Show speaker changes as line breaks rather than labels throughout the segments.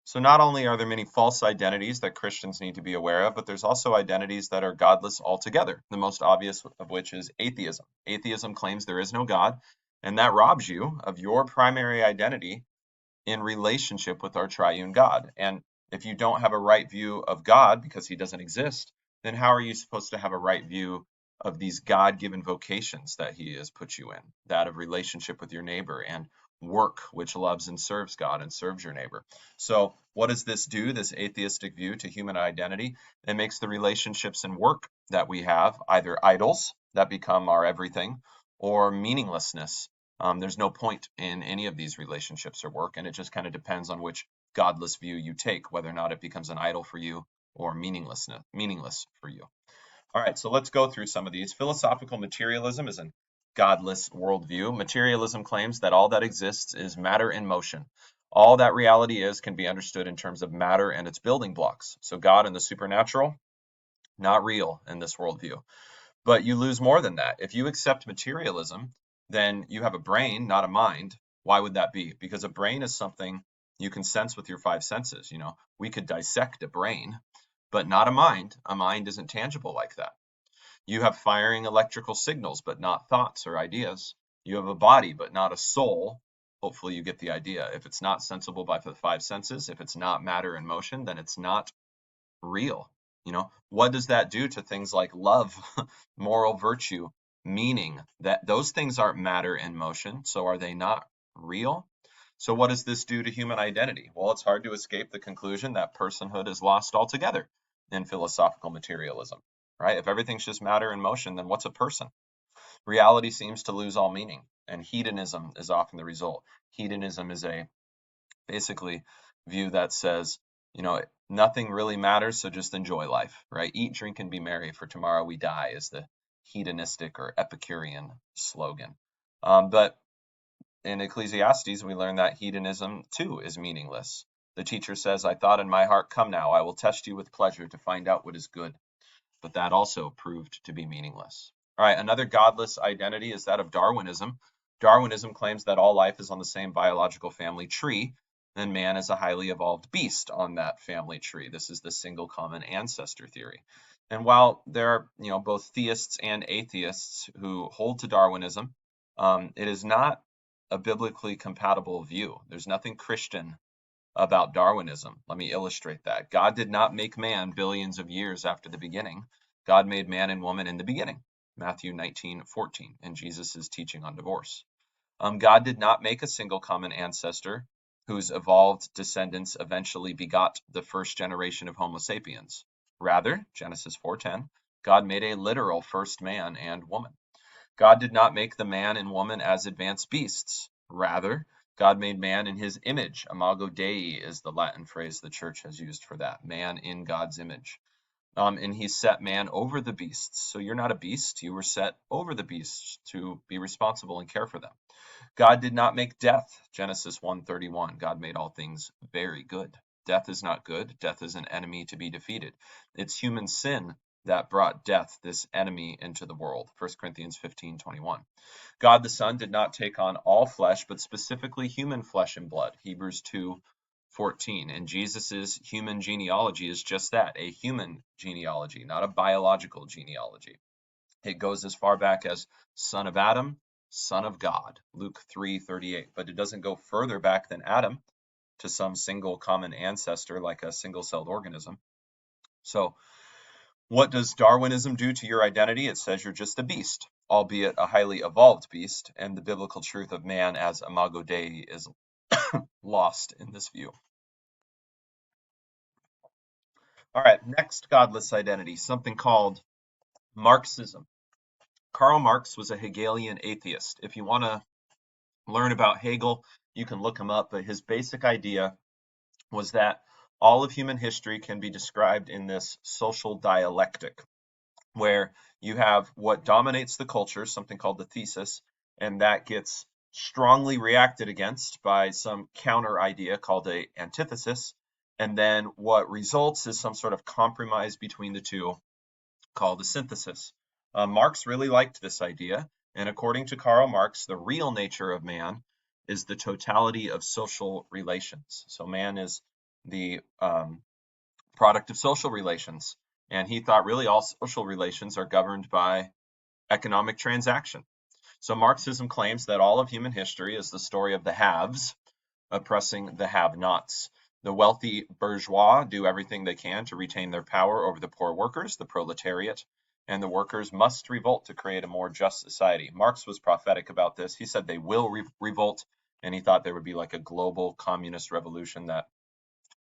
So not only are there many false identities that Christians need to be aware of, but there's also identities that are godless altogether, the most obvious of which is atheism. Atheism claims there is no God, and that robs you of your primary identity in relationship with our triune God. And if you don't have a right view of God because he doesn't exist, then how are you supposed to have a right view of these God-given vocations that he has put you in, that of relationship with your neighbor and work, which loves and serves God and serves your neighbor? So what does this do, this atheistic view to human identity? It makes the relationships and work that we have either idols that become our everything or meaninglessness. There's no point in any of these relationships or work, and it just kind of depends on which godless view you take, whether or not it becomes an idol for you or meaningless for you. All right, so let's go through some of these. Philosophical materialism is a godless worldview. Materialism claims that all that exists is matter in motion. All that reality is can be understood in terms of matter and its building blocks. So God and the supernatural, not real in this worldview. But you lose more than that. If you accept materialism, then you have a brain, not a mind. Why would that be? Because a brain is something you can sense with your five senses. You know, we could dissect a brain, but not a mind. A mind isn't tangible like that. You have firing electrical signals, but not thoughts or ideas. You have a body, but not a soul. Hopefully, you get the idea. If it's not sensible by the five senses, if it's not matter in motion, then it's not real. You know, what does that do to things like love, moral virtue, meaning? That those things aren't matter in motion, so are they not real? So what does this do to human identity? Well, it's hard to escape the conclusion that personhood is lost altogether in philosophical materialism, right? If everything's just matter in motion, then what's a person? Reality seems to lose all meaning, and hedonism is often the result. Hedonism is a basically view that says, you know, nothing really matters, so just enjoy life, right? Eat, drink, and be merry, for tomorrow we die is the hedonistic or Epicurean slogan. But in Ecclesiastes, we learn that hedonism too is meaningless. The teacher says, I thought in my heart, come now, I will test you with pleasure to find out what is good. But that also proved to be meaningless. All right, another godless identity is that of Darwinism. Darwinism claims that all life is on the same biological family tree, and man is a highly evolved beast on that family tree. This is the single common ancestor theory. And while there are, both theists and atheists who hold to Darwinism, it is not a biblically compatible view. There's nothing Christian about Darwinism. Let me illustrate that. God did not make man billions of years after the beginning. God made man and woman in the beginning. Matthew 19:14, in Jesus' teaching on divorce. God did not make a single common ancestor whose evolved descendants eventually begot the first generation of Homo sapiens. Rather, Genesis 4:10, God made a literal first man and woman. God did not make the man and woman as advanced beasts. Rather, God made man in his image. Imago Dei is the Latin phrase the church has used for that. Man in God's image. And he set man over the beasts. So you're not a beast. You were set over the beasts to be responsible and care for them. God did not make death. Genesis 1:31. God made all things very good. Death is not good. Death is an enemy to be defeated. It's human sin that brought death, this enemy, into the world. 1 Corinthians 15:21. God the Son did not take on all flesh, but specifically human flesh and blood. Hebrews 2:14. And Jesus's human genealogy is just that, a human genealogy, not a biological genealogy. It goes as far back as son of Adam, son of God, Luke 3:38. But it doesn't go further back than Adam to some single common ancestor like a single-celled organism. So what does Darwinism do to your identity? It says you're just a beast, albeit a highly evolved beast, and the biblical truth of man as imago Dei is lost in this view. All right, next godless identity, something called Marxism. Karl Marx was a Hegelian atheist. If you want to learn about Hegel, you can look him up, but his basic idea was that all of human history can be described in this social dialectic, where you have what dominates the culture, something called the thesis, and that gets strongly reacted against by some counter idea called a antithesis, and then what results is some sort of compromise between the two called a synthesis. Marx really liked this idea, and according to Karl Marx, the real nature of man is the totality of social relations. So man is the product of social relations. And he thought really all social relations are governed by economic transaction. So Marxism claims that all of human history is the story of the haves oppressing the have-nots. The wealthy bourgeois do everything they can to retain their power over the poor workers, the proletariat, and the workers must revolt to create a more just society. Marx was prophetic about this. He said they will revolt, and he thought there would be like a global communist revolution that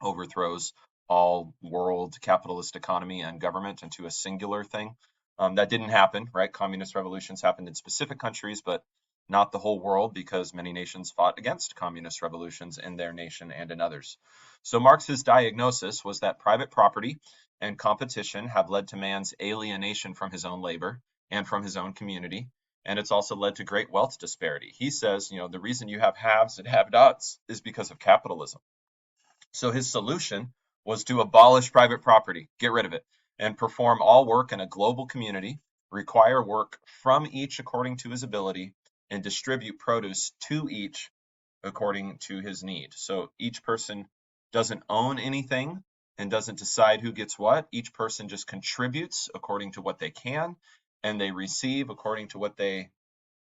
overthrows all world capitalist economy and government into a singular thing. That didn't happen, right? Communist revolutions happened in specific countries, but not the whole world because many nations fought against communist revolutions in their nation and in others. So Marx's diagnosis was that private property and competition have led to man's alienation from his own labor and from his own community. And it's also led to great wealth disparity. He says, the reason you have haves and have-nots is because of capitalism. So his solution was to abolish private property, get rid of it, and perform all work in a global community, require work from each according to his ability, and distribute produce to each according to his need. So each person doesn't own anything and doesn't decide who gets what. Each person just contributes according to what they can, and they receive according to what they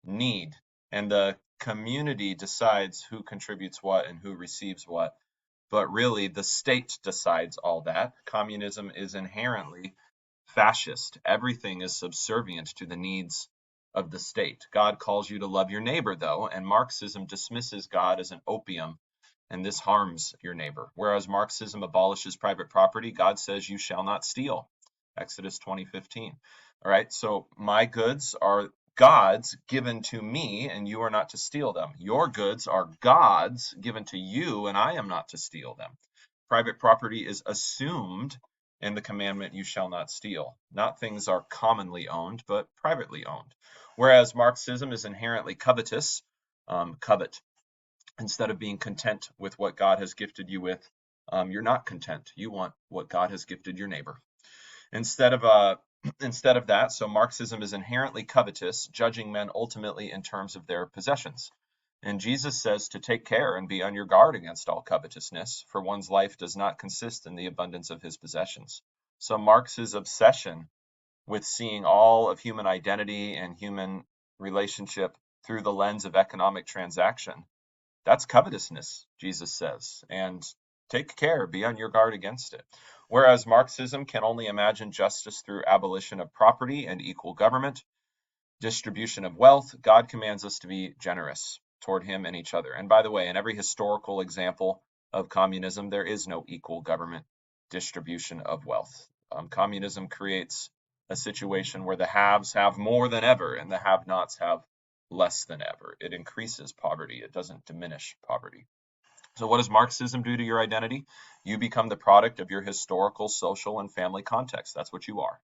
need. And the community decides who contributes what and who receives what, but really the state decides all that. Communism is inherently fascist. Everything is subservient to the needs of the state. God calls you to love your neighbor, though, and Marxism dismisses God as an opium, and this harms your neighbor. Whereas Marxism abolishes private property, God says you shall not steal. Exodus 20:15. All right, so my goods are God's given to me, and you are not to steal them. Your goods are God's given to you, and I am not to steal them. Private property is assumed in the commandment, you shall not steal. Not things are commonly owned, but privately owned. Whereas Marxism is inherently covetous, covet. Instead of being content with what God has gifted you with, you're not content. You want what God has gifted your neighbor. Instead of that, so Marxism is inherently covetous, judging men ultimately in terms of their possessions. And Jesus says to take care and be on your guard against all covetousness, for one's life does not consist in the abundance of his possessions. So Marx's obsession with seeing all of human identity and human relationship through the lens of economic transaction, that's covetousness, Jesus says. And take care, be on your guard against it. Whereas Marxism can only imagine justice through abolition of property and equal government, distribution of wealth, God commands us to be generous toward him and each other. And by the way, in every historical example of communism, there is no equal government distribution of wealth. Communism creates a situation where the haves have more than ever and the have-nots have less than ever. It increases poverty. It doesn't diminish poverty. So what does Marxism do to your identity? You become the product of your historical, social, and family context. That's what you are.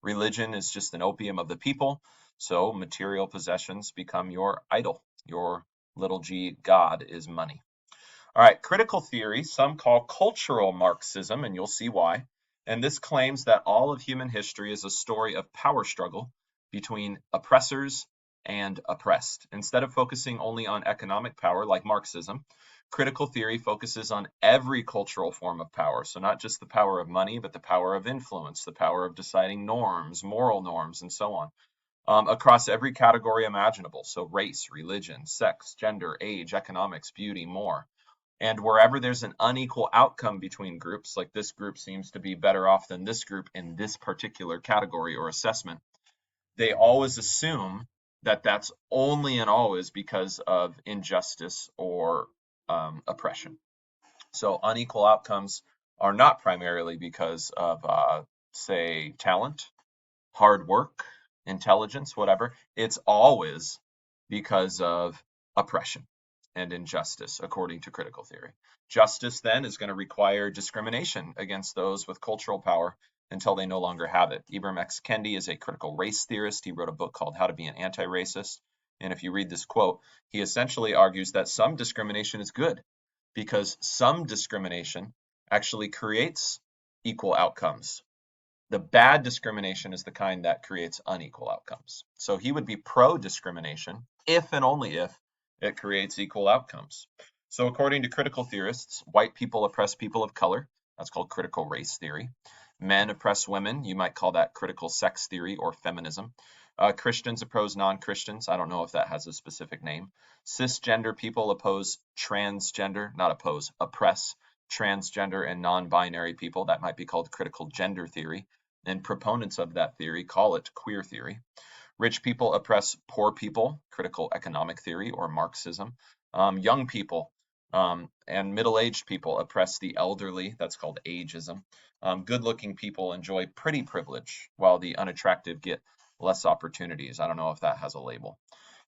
Religion is just an opium of the people, so material possessions become your idol. Your little g God is money. All right, critical theory, some call cultural Marxism, and you'll see why. And this claims that all of human history is a story of power struggle between oppressors and oppressed. Instead of focusing only on economic power like Marxism, critical theory focuses on every cultural form of power. So not just the power of money, but the power of influence, the power of deciding norms, moral norms, and so on. Across every category imaginable. So race, religion, sex, gender, age, economics, beauty, more. And wherever there's an unequal outcome between groups, like this group seems to be better off than this group in this particular category or assessment, they always assume that that's only and always because of injustice or oppression. So unequal outcomes are not primarily because of, say, talent, hard work, intelligence, whatever. It's always because of oppression and injustice, according to critical theory. Justice then is going to require discrimination against those with cultural power until they no longer have it. Ibram X. Kendi is a critical race theorist. He wrote a book called How to Be an Anti-Racist. And if you read this quote, he essentially argues that some discrimination is good because some discrimination actually creates equal outcomes. The bad discrimination is the kind that creates unequal outcomes. So he would be pro-discrimination if and only if it creates equal outcomes. So according to critical theorists, white people oppress people of color. That's called critical race theory. Men oppress women. You might call that critical sex theory or feminism. Christians oppose non-Christians. I don't know if that has a specific name. Cisgender people oppose transgender, not oppose, oppress transgender and non-binary people. That might be called critical gender theory. And proponents of that theory call it queer theory. Rich people oppress poor people, critical economic theory or Marxism. Young people and middle-aged people oppress the elderly, that's called ageism. Good-looking people enjoy pretty privilege, while the unattractive get less opportunities. I don't know if that has a label.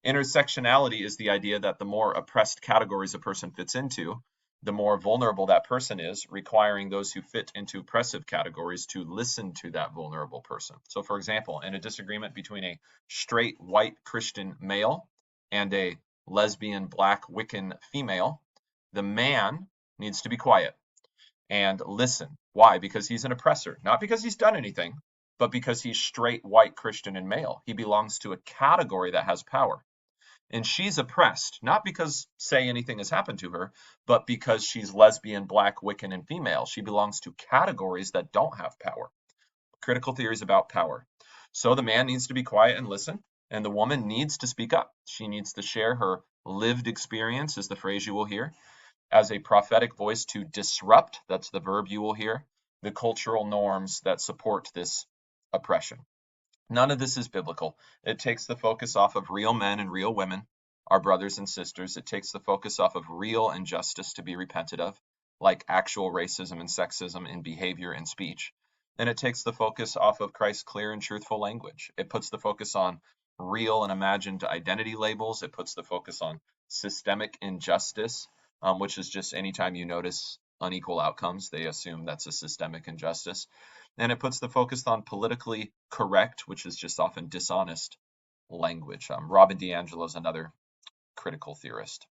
Intersectionality is the idea that the more oppressed categories a person fits into, the more vulnerable that person is, requiring those who fit into oppressive categories to listen to that vulnerable person. So, for example, in a disagreement between a straight white Christian male and a lesbian black Wiccan female, the man needs to be quiet and listen. Why? Because he's an oppressor, not because he's done anything, but because he's straight white Christian and male. He belongs to a category that has power. And she's oppressed, not because, say, anything has happened to her, but because she's lesbian, black, Wiccan, and female. She belongs to categories that don't have power. Critical theory is about power. So the man needs to be quiet and listen, and the woman needs to speak up. She needs to share her lived experience, is the phrase you will hear, as a prophetic voice to disrupt, that's the verb you will hear, the cultural norms that support this oppression. None of this is biblical. It takes the focus off of real men and real women, our brothers and sisters. It takes the focus off of real injustice to be repented of, like actual racism and sexism in behavior and speech. And it takes the focus off of Christ's clear and truthful language. It puts the focus on real and imagined identity labels. It puts the focus on systemic injustice, which is just anytime you notice unequal outcomes, they assume that's a systemic injustice. And it puts the focus on politically correct, which is just often dishonest language. Robin DiAngelo is another critical theorist.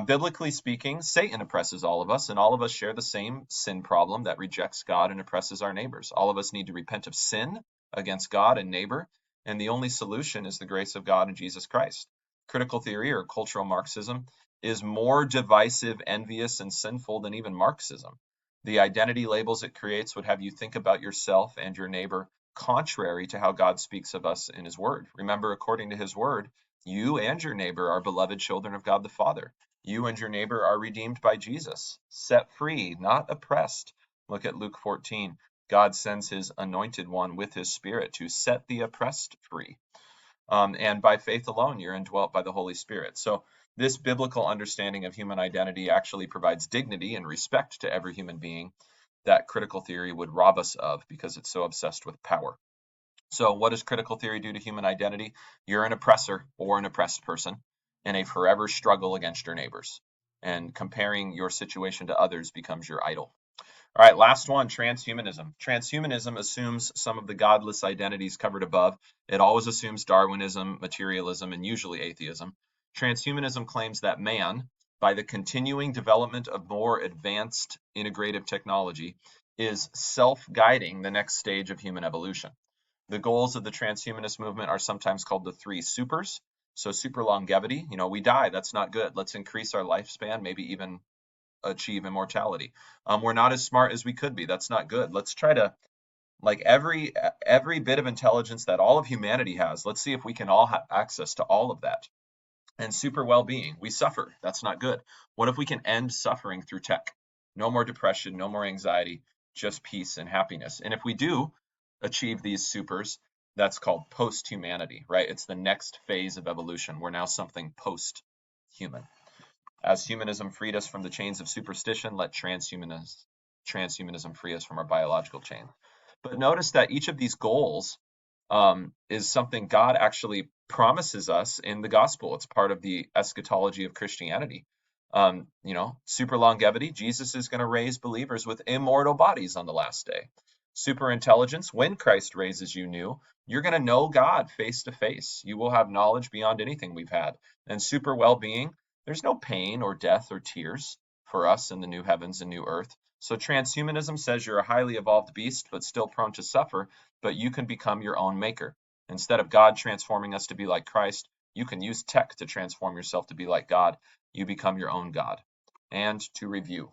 Biblically speaking, Satan oppresses all of us, and all of us share the same sin problem that rejects God and oppresses our neighbors. All of us need to repent of sin against God and neighbor, and the only solution is the grace of God in Jesus Christ. Critical theory or cultural Marxism is more divisive, envious, and sinful than even Marxism. The identity labels it creates would have you think about yourself and your neighbor contrary to how God speaks of us in his word. Remember, according to his word, you and your neighbor are beloved children of God the Father. You and your neighbor are redeemed by Jesus, set free, not oppressed. Look at Luke 14. God sends his anointed one with his spirit to set the oppressed free. And by faith alone, you're indwelt by the Holy Spirit. So this biblical understanding of human identity actually provides dignity and respect to every human being that critical theory would rob us of because it's so obsessed with power. So what does critical theory do to human identity? You're an oppressor or an oppressed person in a forever struggle against your neighbors. And comparing your situation to others becomes your idol. All right, last one, transhumanism. Transhumanism assumes some of the godless identities covered above. It always assumes Darwinism, materialism, and usually atheism. Transhumanism claims that man, by the continuing development of more advanced integrative technology, is self-guiding the next stage of human evolution. The goals of the transhumanist movement are sometimes called the three supers. So super longevity, we die, that's not good. Let's increase our lifespan, maybe even achieve immortality. We're not as smart as we could be. That's not good. Let's try to, like every bit of intelligence that all of humanity has, let's see if we can all have access to all of that. And super well-being, we suffer. That's not good. What if we can end suffering through tech? No more depression, no more anxiety, just peace and happiness. And if we do achieve these supers, that's called post-humanity, right? It's the next phase of evolution. We're now something post-human. As humanism freed us from the chains of superstition, let transhumanism free us from our biological chain. But notice that each of these goals is something God actually promises us in the gospel. It's part of the eschatology of Christianity. Super longevity, Jesus is going to raise believers with immortal bodies on the last day. Super intelligence, when Christ raises you new, you're going to know God face to face. You will have knowledge beyond anything we've had. And super well-being, there's no pain or death or tears for us in the new heavens and new earth. So transhumanism says you're a highly evolved beast, but still prone to suffer, but you can become your own maker. Instead of God transforming us to be like Christ, you can use tech to transform yourself to be like God. You become your own God. and to review.